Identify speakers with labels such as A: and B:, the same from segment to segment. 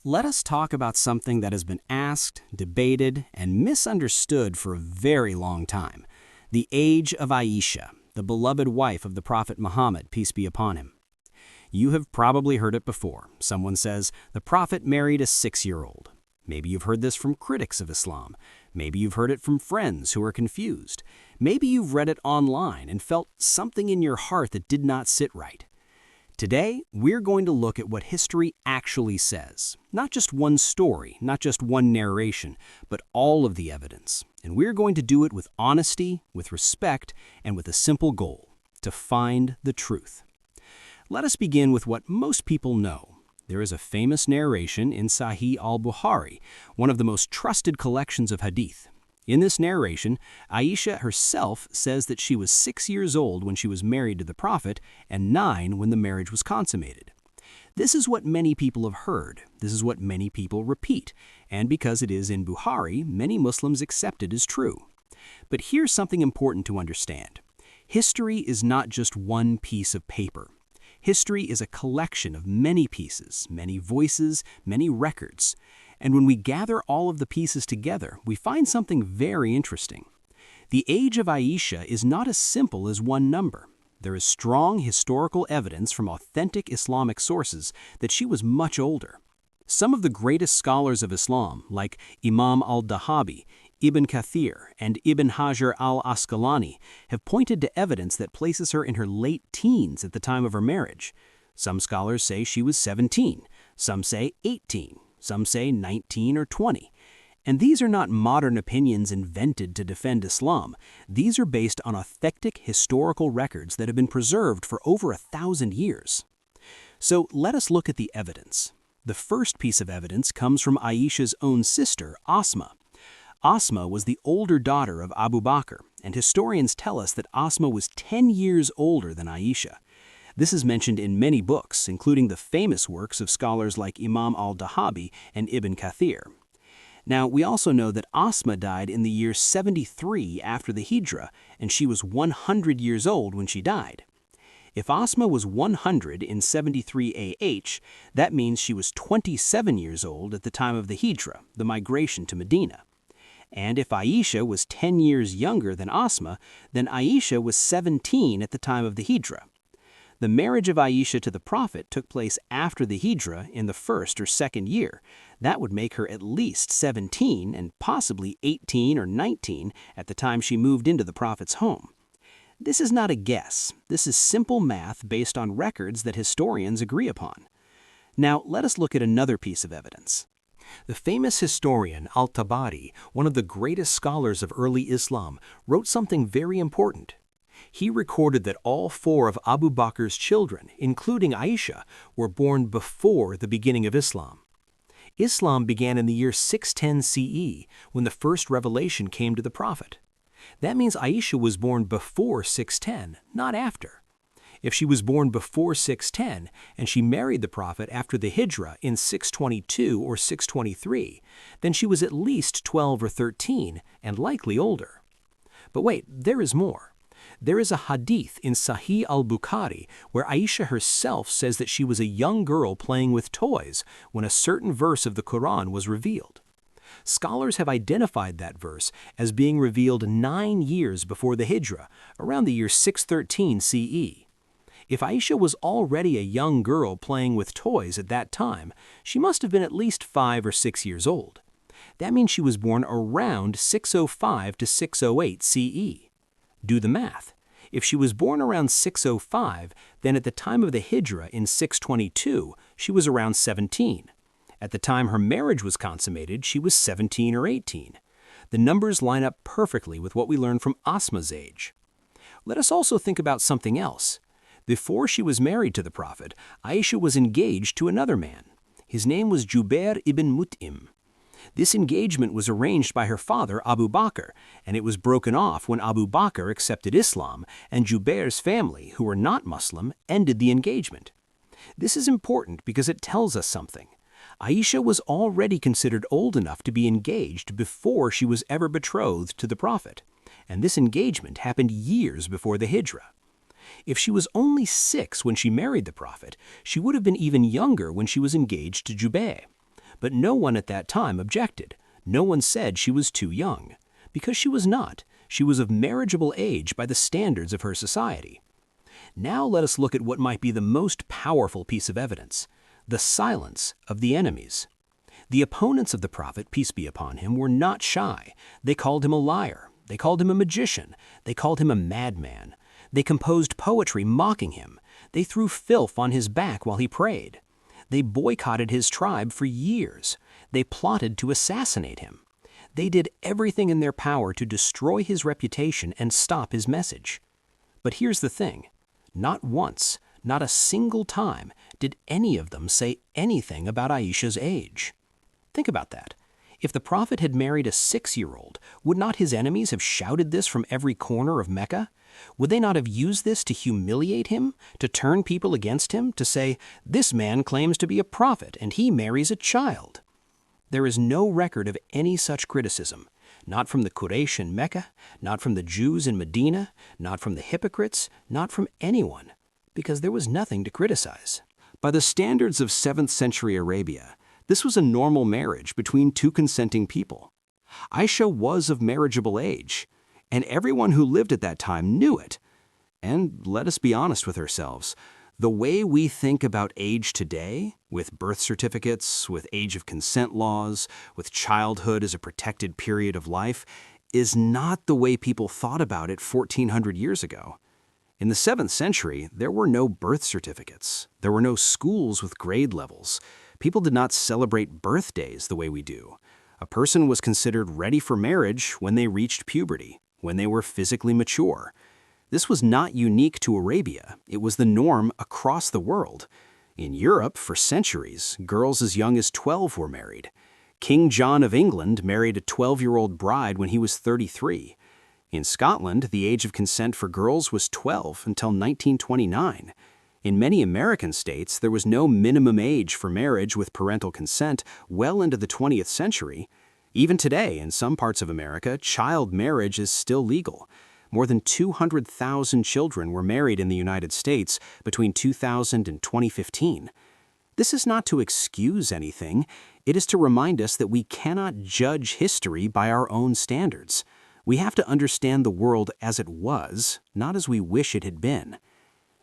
A: Let us talk about something that has been asked, debated, and misunderstood for a very long time: the age of Aisha, the beloved wife of the Prophet Muhammad, peace be upon him. You have probably heard it before. Someone says, the Prophet married a 6-year-old. Maybe you've heard this from critics of Islam. Maybe you've heard it from friends who are confused. Maybe you've read it online and felt something in your heart that did not sit right. Today, we're going to look at what history actually says. Not just one story, not just one narration, but all of the evidence. And we're going to do it with honesty, with respect, and with a simple goal: to find the truth. Let us begin with what most people know. There is a famous narration in Sahih al-Bukhari, one of the most trusted collections of Hadith. In this narration, Aisha herself says that she was 6 years old when she was married to the Prophet and 9 when the marriage was consummated. This is what many people have heard. This is what many people repeat. And because it is in Bukhari, many Muslims accept it as true. But here's something important to understand. History is not just one piece of paper. History is a collection of many pieces, many voices, many records. And when we gather all of the pieces together, we find something very interesting. The age of Aisha is not as simple as one number. There is strong historical evidence from authentic Islamic sources that she was much older. Some of the greatest scholars of Islam, like Imam al-Dahabi, Ibn Kathir, and Ibn Hajar al-Asqalani, have pointed to evidence that places her in her late teens at the time of her marriage. Some scholars say she was 17, some say 18, some say 19 or 20. And these are not modern opinions invented to defend Islam. These are based on authentic historical records that have been preserved for over 1,000 years. So let us look at the evidence. The first piece of evidence comes from Aisha's own sister, Asma. Asma was the older daughter of Abu Bakr, and historians tell us that Asma was 10 years older than Aisha. This is mentioned in many books, including the famous works of scholars like Imam al-Dahabi and Ibn Kathir. Now, we also know that Asma died in the year 73 after the Hijrah, and she was 100 years old when she died. If Asma was 100 in 73 AH, that means she was 27 years old at the time of the Hijrah, the migration to Medina. And if Aisha was 10 years younger than Asma, then Aisha was 17 at the time of the Hijrah. The marriage of Aisha to the Prophet took place after the Hijrah in the first or second year. That would make her at least 17 and possibly 18 or 19 at the time she moved into the Prophet's home. This is not a guess. This is simple math based on records that historians agree upon. Now, let us look at another piece of evidence. The famous historian al-Tabari, one of the greatest scholars of early Islam, wrote something very important. He recorded that all 4 of Abu Bakr's children, including Aisha, were born before the beginning of Islam. Islam began in the year 610 CE, when the first revelation came to the Prophet. That means Aisha was born before 610, not after. If she was born before 610 and she married the Prophet after the Hijrah in 622 or 623, then she was at least 12 or 13 and likely older. But wait, there is more. There is a hadith in Sahih al-Bukhari where Aisha herself says that she was a young girl playing with toys when a certain verse of the Quran was revealed. Scholars have identified that verse as being revealed 9 years before the Hijrah, around the year 613 CE. If Aisha was already a young girl playing with toys at that time, she must have been at least 5 or 6 years old. That means she was born around 605 to 608 CE. Do the math. If she was born around 605, then at the time of the Hijrah in 622, she was around 17. At the time her marriage was consummated, she was 17 or 18. The numbers line up perfectly with what we learn from Asma's age. Let us also think about something else. Before she was married to the Prophet, Aisha was engaged to another man. His name was Jubair ibn Mut'im. This engagement was arranged by her father, Abu Bakr, and it was broken off when Abu Bakr accepted Islam, and Jubair's family, who were not Muslim, ended the engagement. This is important because it tells us something. Aisha was already considered old enough to be engaged before she was ever betrothed to the Prophet, and this engagement happened years before the Hijrah. If she was only 6 when she married the Prophet, she would have been even younger when she was engaged to Jubair. But no one at that time objected. No one said she was too young. Because she was not. She was of marriageable age by the standards of her society. Now let us look at what might be the most powerful piece of evidence: the silence of the enemies. The opponents of the prophet, peace be upon him, were not shy. They called him a liar. They called him a magician. They called him a madman. They composed poetry mocking him. They threw filth on his back while he prayed. They boycotted his tribe for years. They plotted to assassinate him. They did everything in their power to destroy his reputation and stop his message. But here's the thing. Not once, not a single time, did any of them say anything about Aisha's age. Think about that. If the prophet had married a 6-year-old, would not his enemies have shouted this from every corner of Mecca? Would they not have used this to humiliate him, to turn people against him, to say, "This man claims to be a prophet and he marries a child"? There is no record of any such criticism, not from the Quraysh in Mecca, not from the Jews in Medina, not from the hypocrites, not from anyone, because there was nothing to criticize. By the standards of 7th century Arabia, this was a normal marriage between two consenting people. Aisha was of marriageable age, and everyone who lived at that time knew it. And let us be honest with ourselves. The way we think about age today, with birth certificates, with age of consent laws, with childhood as a protected period of life, is not the way people thought about it 1400 years ago. In the 7th century, there were no birth certificates. There were no schools with grade levels. People did not celebrate birthdays the way we do. A person was considered ready for marriage when they reached puberty, when they were physically mature. This was not unique to Arabia. It was the norm across the world. In Europe, for centuries, girls as young as 12 were married. King John of England married a 12-year-old bride when he was 33. In Scotland, the age of consent for girls was 12 until 1929. In many American states, there was no minimum age for marriage with parental consent well into the 20th century. Even today, in some parts of America, child marriage is still legal. More than 200,000 children were married in the United States between 2000 and 2015. This is not to excuse anything. It is to remind us that we cannot judge history by our own standards. We have to understand the world as it was, not as we wish it had been.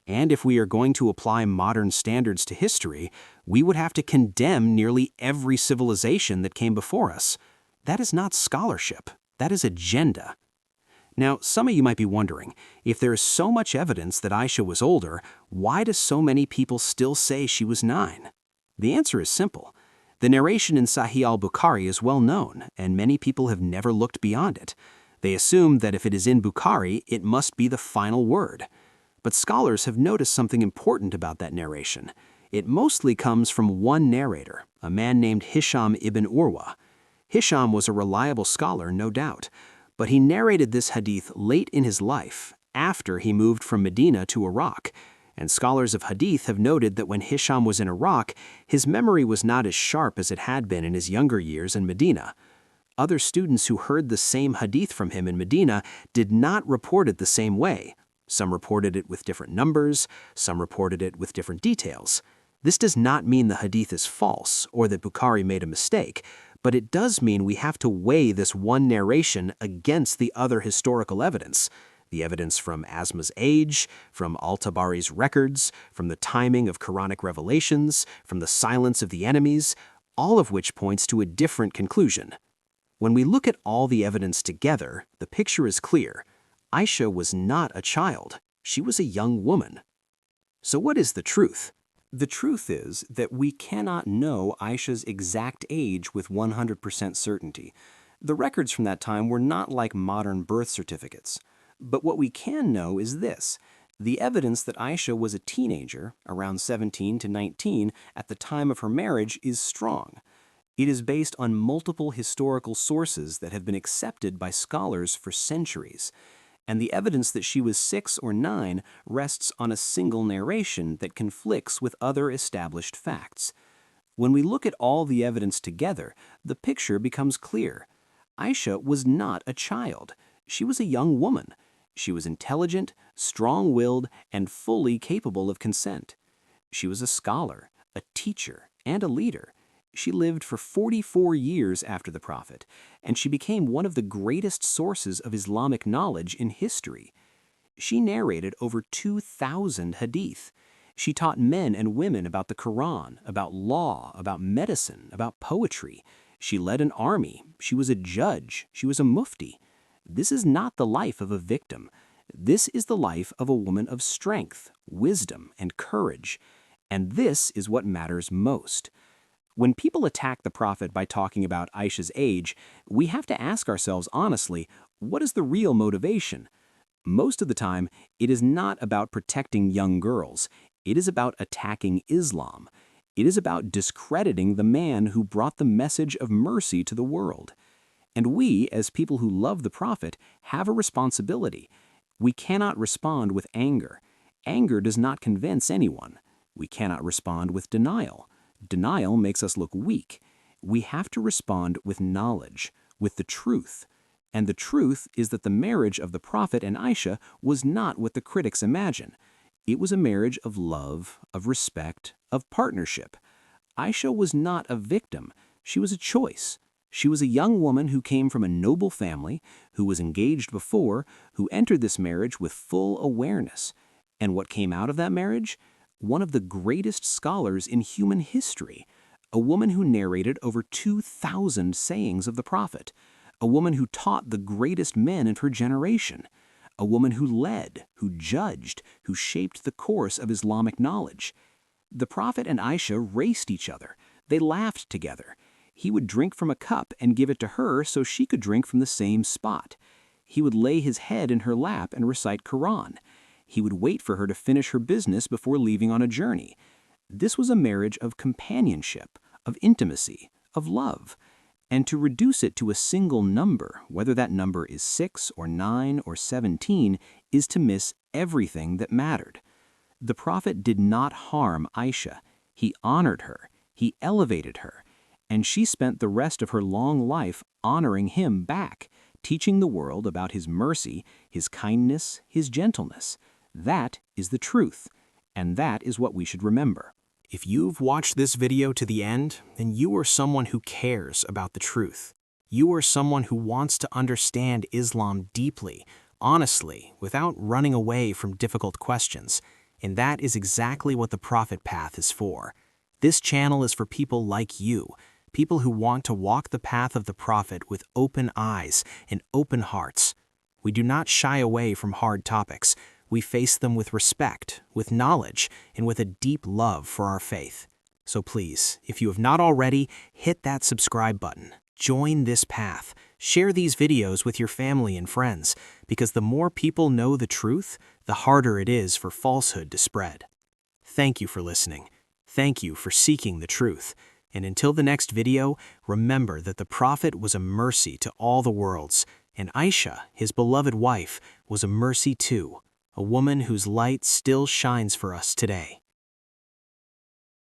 A: And if we are going to apply modern standards to history, we would have to condemn nearly every civilization that came before us. That is not scholarship. That is agenda. Now, some of you might be wondering, if there is so much evidence that Aisha was older, why do so many people still say she was 9? The answer is simple. The narration in Sahih al-Bukhari is well known, and many people have never looked beyond it. They assume that if it is in Bukhari, it must be the final word. But scholars have noticed something important about that narration. It mostly comes from one narrator, a man named Hisham ibn Urwa. Hisham was a reliable scholar, no doubt, but he narrated this hadith late in his life, after he moved from Medina to Iraq, and scholars of hadith have noted that when Hisham was in Iraq, his memory was not as sharp as it had been in his younger years in Medina. Other students who heard the same hadith from him in Medina did not report it the same way. Some reported it with different numbers, some reported it with different details. This does not mean the hadith is false or that Bukhari made a mistake, but it does mean we have to weigh this one narration against the other historical evidence. The evidence from Asma's age, from Al-Tabari's records, from the timing of Quranic revelations, from the silence of the enemies, all of which points to a different conclusion. When we look at all the evidence together, the picture is clear. Aisha was not a child. She was a young woman. So what is the truth? The truth is that we cannot know Aisha's exact age with 100% certainty. The records from that time were not like modern birth certificates. But what we can know is this. The evidence that Aisha was a teenager, around 17 to 19, at the time of her marriage is strong. It is based on multiple historical sources that have been accepted by scholars for centuries. And the evidence that she was 6 or 9 rests on a single narration that conflicts with other established facts. When we look at all the evidence together, the picture becomes clear. Aisha was not a child. She was a young woman. She was intelligent, strong-willed, and fully capable of consent. She was a scholar, a teacher, and a leader. She lived for 44 years after the Prophet, and she became one of the greatest sources of Islamic knowledge in history. She narrated over 2,000 hadith. She taught men and women about the Quran, about law, about medicine, about poetry. She led an army. She was a judge. She was a mufti. This is not the life of a victim. This is the life of a woman of strength, wisdom, and courage. And this is what matters most. When people attack the Prophet by talking about Aisha's age, we have to ask ourselves honestly, what is the real motivation? Most of the time, it is not about protecting young girls. It is about attacking Islam. It is about discrediting the man who brought the message of mercy to the world. And we, as people who love the Prophet, have a responsibility. We cannot respond with anger. Anger does not convince anyone. We cannot respond with denial. Denial makes us look weak. We have to respond with knowledge, with the truth. And the truth is that the marriage of the Prophet and Aisha was not what the critics imagine. It was a marriage of love, of respect, of partnership. Aisha was not a victim. She was a choice. She was a young woman who came from a noble family, who was engaged before, who entered this marriage with full awareness. And what came out of that marriage? One of the greatest scholars in human history, a woman who narrated over 2,000 sayings of the Prophet, a woman who taught the greatest men of her generation, a woman who led, who judged, who shaped the course of Islamic knowledge. The Prophet and Aisha raced each other. They laughed together. He would drink from a cup and give it to her so she could drink from the same spot. He would lay his head in her lap and recite Quran. He would wait for her to finish her business before leaving on a journey. This was a marriage of companionship, of intimacy, of love. And to reduce it to a single number, whether that number is 6 or 9 or 17, is to miss everything that mattered. The Prophet did not harm Aisha. He honored her. He elevated her. And she spent the rest of her long life honoring him back, teaching the world about his mercy, his kindness, his gentleness. That is the truth, and that is what we should remember. If you've watched this video to the end, then you are someone who cares about the truth. You are someone who wants to understand Islam deeply, honestly, without running away from difficult questions. And that is exactly what the Prophet Path is for. This channel is for people like you, people who want to walk the path of the Prophet with open eyes and open hearts. We do not shy away from hard topics. We face them with respect, with knowledge, and with a deep love for our faith. So please, if you have not already, hit that subscribe button. Join this path. Share these videos with your family and friends, because the more people know the truth, the harder it is for falsehood to spread. Thank you for listening. Thank you for seeking the truth. And until the next video, remember that the Prophet was a mercy to all the worlds, and Aisha, his beloved wife, was a mercy too. A woman whose light still shines for us today.